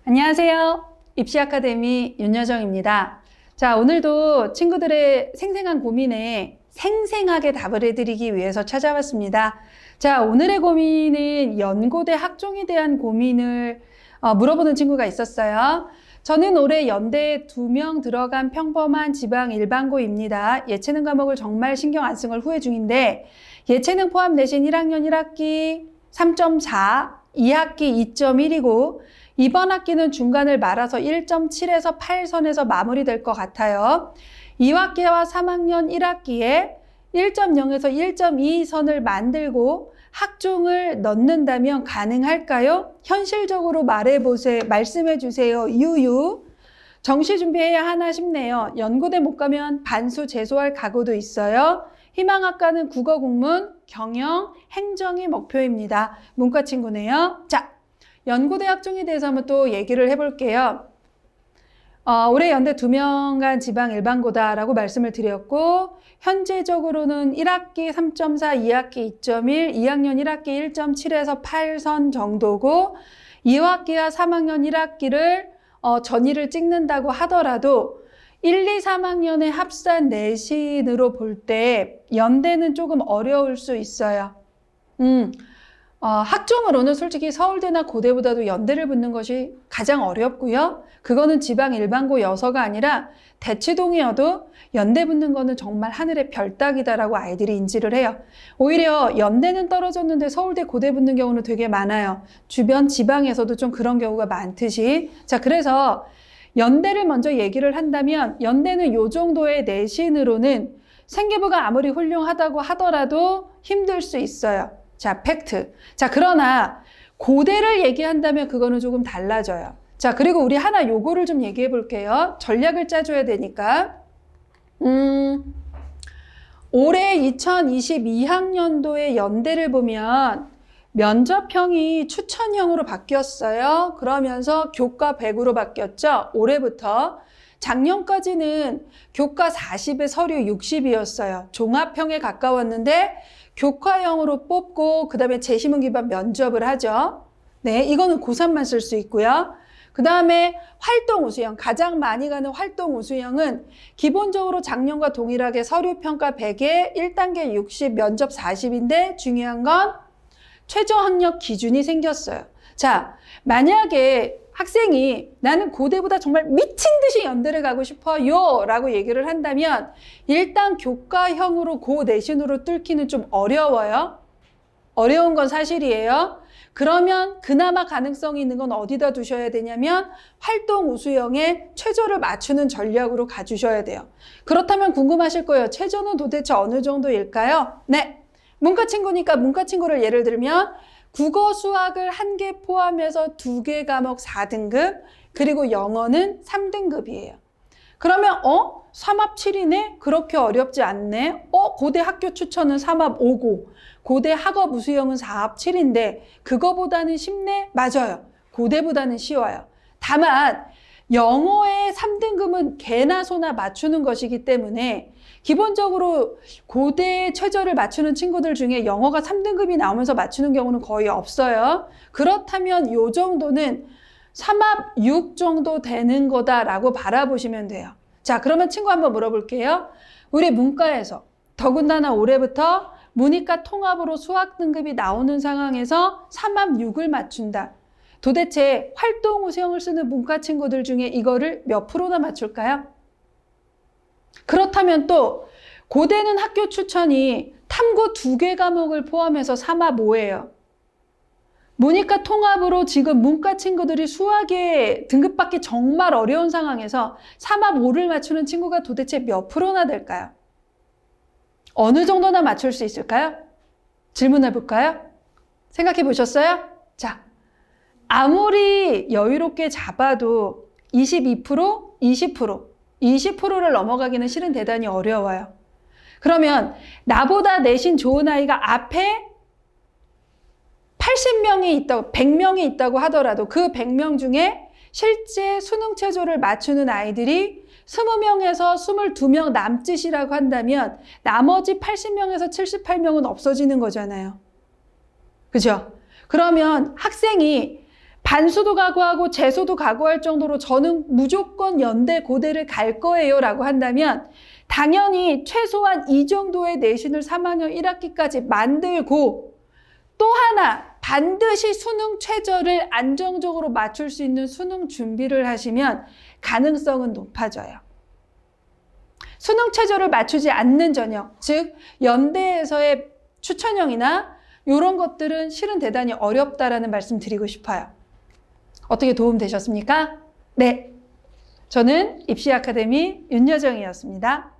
안녕하세요. 입시 아카데미 윤여정입니다. 자, 오늘도 친구들의 생생한 고민에 생생하게 답을 해드리기 위해서 찾아왔습니다. 자, 오늘의 고민은 연고대 학종에 대한 고민을 물어보는 친구가 있었어요. 저는 올해 연대에 2명 들어간 평범한 지방 일반고입니다. 예체능 과목을 정말 신경 안 쓴 걸 후회 중인데 예체능 포함 내신 1학년 1학기 3.4, 2학기 2.1이고 이번 학기는 중간을 말아서 1.7에서 8선에서 마무리될 것 같아요. 2학기와 3학년 1학기에 1.0에서 1.2선을 만들고 학종을 넣는다면 가능할까요? 현실적으로 말씀해 주세요. 유유. 정시 준비해야 하나 싶네요. 연고대 못 가면 반수 재소할 각오도 있어요. 희망학과는 국어 국문, 경영, 행정이 목표입니다. 문과 친구네요. 자, 연고대 학종에 대해서 한번 또 얘기를 해볼게요. 올해 연대 2명간 지방 일반고다라고 말씀을 드렸고 현재적으로는 1학기 3.4, 2학기 2.1, 2학년 1학기 1.7에서 8선 정도고 2학기와 3학년 1학기를 전일을 찍는다고 하더라도 1, 2, 3학년의 합산 내신으로 볼 때 연대는 조금 어려울 수 있어요. 학종으로는 솔직히 서울대나 고대보다도 연대를 붙는 것이 가장 어렵고요. 그거는 지방 일반고여서가 아니라 대치동이어도 연대 붙는 거는 정말 하늘의 별 따기다라고 아이들이 인지를 해요. 오히려 연대는 떨어졌는데 서울대 고대 붙는 경우는 되게 많아요. 주변 지방에서도 좀 그런 경우가 많듯이. 자, 그래서 연대를 먼저 얘기를 한다면 연대는 요 정도의 내신으로는 생기부가 아무리 훌륭하다고 하더라도 힘들 수 있어요. 자, 팩트. 자, 그러나 고대를 얘기한다면 그거는 조금 달라져요. 자, 그리고 우리 하나 요거를 좀 얘기해 볼게요. 전략을 짜줘야 되니까. 올해 2022학년도의 연대를 보면 면접형이 추천형으로 바뀌었어요. 그러면서 교과 100으로 바뀌었죠. 올해부터. 작년까지는 교과 40에 서류 60이었어요. 종합형에 가까웠는데 교과형으로 뽑고 그 다음에 재시문 기반 면접을 하죠. 네, 이거는 고3만 쓸 수 있고요. 그 다음에 활동 우수형, 가장 많이 가는 활동 우수형은 기본적으로 작년과 동일하게 서류평가 100에 1단계 60, 면접 40인데 중요한 건 최저 학력 기준이 생겼어요. 자, 만약에 학생이 나는 고대보다 정말 미친 듯이 연대를 가고 싶어요 라고 얘기를 한다면 일단 교과형으로 고 내신으로 뚫기는 좀 어려워요. 어려운 건 사실이에요. 그러면 그나마 가능성이 있는 건 어디다 두셔야 되냐면 활동 우수형에 최저를 맞추는 전략으로 가주셔야 돼요. 그렇다면 궁금하실 거예요. 최저는 도대체 어느 정도일까요? 네, 문과 친구니까 문과 친구를 예를 들면 국어, 수학을 1개 포함해서 2개 과목 4등급, 그리고 영어는 3등급이에요. 그러면 3합 7이네? 그렇게 어렵지 않네? 고대 학교 추천은 3합 5고, 고대 학업 우수형은 4합 7인데 그거보다는 쉽네? 맞아요. 고대보다는 쉬워요. 다만 영어의 3등급은 개나 소나 맞추는 것이기 때문에 기본적으로 고대 최저를 맞추는 친구들 중에 영어가 3등급이 나오면서 맞추는 경우는 거의 없어요. 그렇다면 요 정도는 3합 6 정도 되는 거다라고 바라보시면 돼요. 자, 그러면 친구 한번 물어볼게요. 우리 문과에서 더군다나 올해부터 문이과 통합으로 수학 등급이 나오는 상황에서 3합 6을 맞춘다. 도대체 활동 우수형을 쓰는 문과 친구들 중에 이거를 몇 프로나 맞출까요? 그렇다면 또 고대는 학교 추천이 탐구 2개 과목을 포함해서 3합 5예요. 문이과 통합으로 지금 문과 친구들이 수학에 등급받기 정말 어려운 상황에서 3합 5를 맞추는 친구가 도대체 몇 프로나 될까요? 어느 정도나 맞출 수 있을까요? 질문해 볼까요? 생각해 보셨어요? 자, 아무리 여유롭게 잡아도 22%, 20%, 20%를 넘어가기는 실은 대단히 어려워요. 그러면 나보다 내신 좋은 아이가 앞에 80명이 있다고, 100명이 있다고 하더라도 그 100명 중에 실제 수능 최저를 맞추는 아이들이 20명에서 22명 남짓이라고 한다면 나머지 80명에서 78명은 없어지는 거잖아요. 그죠? 그러면 학생이 반수도 각오하고 재수도 각오할 정도로 저는 무조건 연대 고대를 갈 거예요 라고 한다면 당연히 최소한 이 정도의 내신을 3학년 1학기까지 만들고 또 하나 반드시 수능 최저를 안정적으로 맞출 수 있는 수능 준비를 하시면 가능성은 높아져요. 수능 최저를 맞추지 않는 전형, 즉 연대에서의 추천형이나 이런 것들은 실은 대단히 어렵다라는 말씀 드리고 싶어요. 어떻게 도움 되셨습니까? 네, 저는 입시 아카데미 윤여정이었습니다.